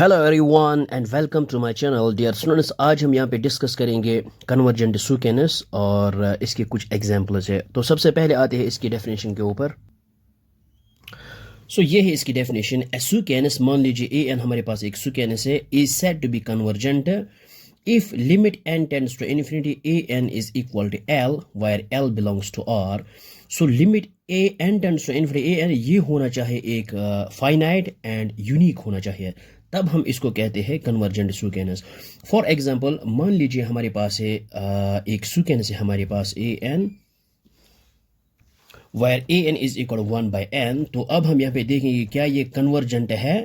Hello everyone and welcome to my channel dear students. आज हम यहाँ पे डिस्कस करेंगे कन्वर्जेंट सुकेनस और इसके कुछ एग्जांपल्स है। तो सबसे पहले आते हैं इसकी डेफिनेशन के ऊपर। सो ये है इसकी डेफिनेशन। ए सुकेनस, मान लीजिए ए एन हमारे पास एक सुकेनस है, is said to be convergent if limit n tends to infinity a n is equal to l where l belongs to r। So limit a n tends to infinity a n ये होना चाहिए एक finite and unique होना चाहिए, तब हम इसको कहते हैं कन्वर्जेंट सुकेनस। फॉर एग्जांपल, मान लीजिए हमारे पास है एक सुकेनस है हमारे पास a n where a n is equal 1 by n। तो अब हम यहाँ पे देखेंगे क्या ये कन्वर्जेंट है।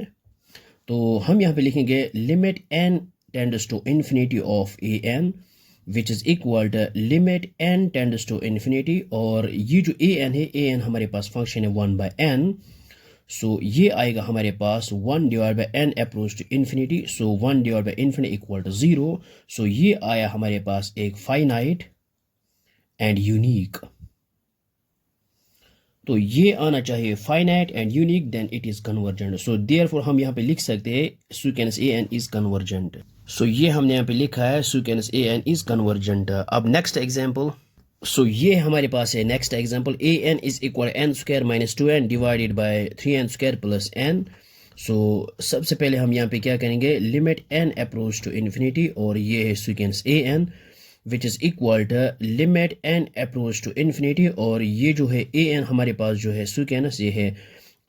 तो हम यहाँ पे लिखेंगे limit n tends to infinity of a n which is equal to limit n tends to infinity, और ये जो a n है, a n हमारे पास फंक्शन है 1 by n। सो ये आएगा हमारे पास 1 divide by n approach to infinity. So 1 divide by infinity equal to 0। So ये आया हमारे पास एक फाइनाइट एंड यूनिक। तो ये आना चाहिए finite and unique, then it is convergent. So therefore हम यहाँ पे लिख सकते हैं sequence A N is convergent. So ये हमने यहाँ पे लिखा है sequence A N is convergent. अब नेक्स्ट एग्जांपल। सो ये हमारे पास है next example. A N is equal n square minus 2n divided by 3n square plus n। So सबसे पहले हम यहाँ पे क्या करेंगे, limit n approach to infinity, और ये है sequence A N which is equal to limit n approach to infinity, और ये जो है ए एन हमारे पास जो है सुकेनस ये है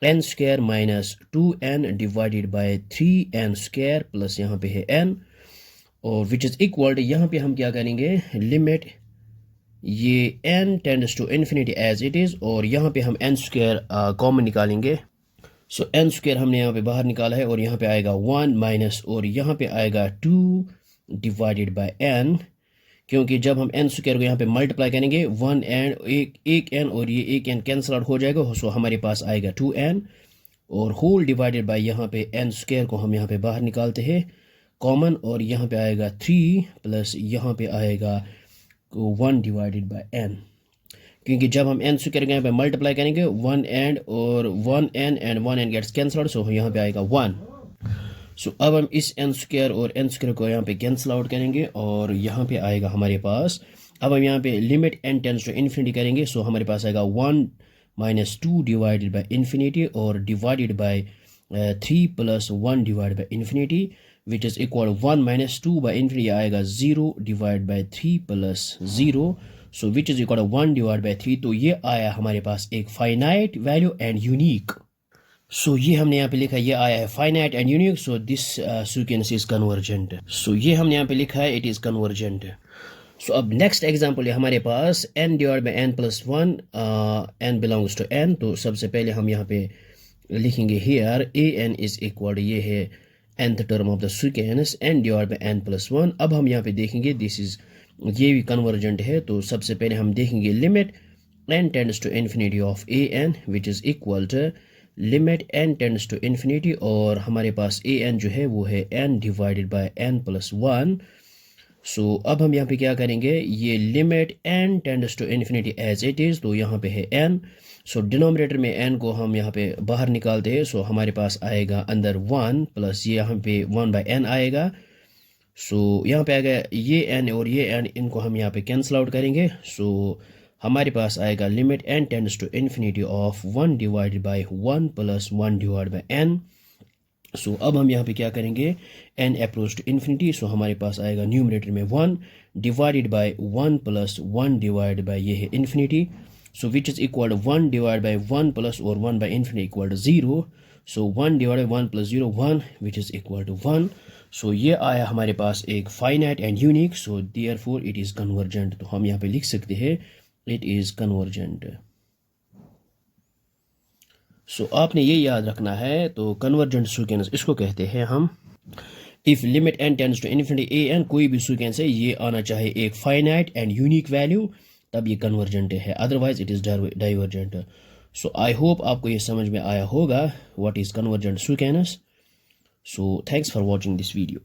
n square minus 2n divided by 3n square plus यहाँ पे है n, और विच इज़ इक्वल टू यहाँ पे हम क्या करेंगे, लिमिट ये n tends to infinity as it is, और यहाँ पे हम n स्क्वायर कॉमन निकालेंगे। सो n स्क्वायर हमने यहाँ पे बाहर निकाला है, और यहाँ पे आएगा 1 माइनस, और यहाँ पे आएगा 2 डिवाइडेड बाय n, क्योंकि जब हम n स्क्वायर को यहाँ पे मल्टीप्लाई करेंगे 1 एंड एक n और ये एक n कैंसिल आउट हो जाएगा। सो हमारे पास आएगा 2n, और होल डिवाइडेड बाय यहाँ पे n स्क्वायर को हम यहाँ पे बाहर निकालते हैं कॉमन, और यहाँ पे आएगा 3 प्लस यहाँ पे आएगा 1 डिवाइडेड बाय n, क्योंकि जब हम n स्क्वायर को यहाँ पे मल्टीप्लाई करेंगे 1 एंड और 1n and 1n gets cancel out. So यहाँ पे आएगा 1। सो अब हम इस n स्क्वायर और n स्क्वायर को यहाँ पे कैंसिल आउट करेंगे, और यहाँ पे आएगा हमारे पास, अब हम यहाँ पे limit n tends to infinity करेंगे। सो हमारे पास आएगा 1 माइनस 2 डिवाइडेड बाय इन्फिनिटी, और divided by 3 plus 1 divide by infinity which is equal 1 minus 2 by infinity आएगा 0 divide by 3 plus 0। So which is equal 1 divide by 3। तो ये आया हमारे पास एक finite value and unique. So ये हमने यहाँ पे लिखा, ये आया है finite and unique. So this sequence is convergent. So ये हमने यहाँ पे लिखा है इट इज़ कन्वर्जेंट। सो अब नेक्स्ट एग्जांपल है हमारे पास n divide by n plus 1, n belongs to n। तो सबसे पहले हम यहाँ पे लिखेंगे here A N is equal, ये है nth term of the sequence n divide by n plus 1। अब हम यहाँ पे देखेंगे दिस इज, ये भी कन्वर्जेंट है। तो सबसे पहले हम देखेंगे limit n tends to infinity of a n which is equal to limit n tends to infinity, और हमारे पास a n जो है वो है n divided by n plus 1। So अब हम यहाँ पे क्या करेंगे, ये limit n tends to infinity as it is, तो यहाँ पे है n। सो डिनोमिनेटर में n को हम यहाँ पे बाहर निकालते हैं। सो हमारे पास आएगा अंदर 1 प्लस ये यहाँ पे 1 बाई n आएगा। सो यहाँ पे आएगा ये n और ये n, इनको हम यहाँ पे कैंसिल आउट करेंगे। सो हमारे पास आएगा limit n tends to infinity of 1 divided by 1 plus 1 divide by n। So अब हम यहाँ पे क्या करेंगे, n approach to infinity. So हमारे पास आएगा न्यूमरेटर में 1 divided by 1 plus 1 divide by ये है infinity. So which is equal 1 divide by 1 plus और 1 by infinity equal to 0। So 1 divide by 1 plus 0 1 which is equal to 1। सो ये आया हमारे पास एक finite and unique. So therefore it is convergent. तो हम यहाँ पे लिख सकते हैं इट इज़ कन्वर्जेंट। सो आपने ये याद रखना है। तो कन्वर्जेंट सुकेनस इसको कहते हैं हम, if limit n tends to infinity a n, कोई भी सुकेनस है ये आना चाहे एक फाइनाइट एंड यूनिक वैल्यू, तब ये कन्वर्जेंट है, otherwise it is divergent. So I hope आपको ये समझ में आया होगा what is convergent sequence. So thanks for watching this video.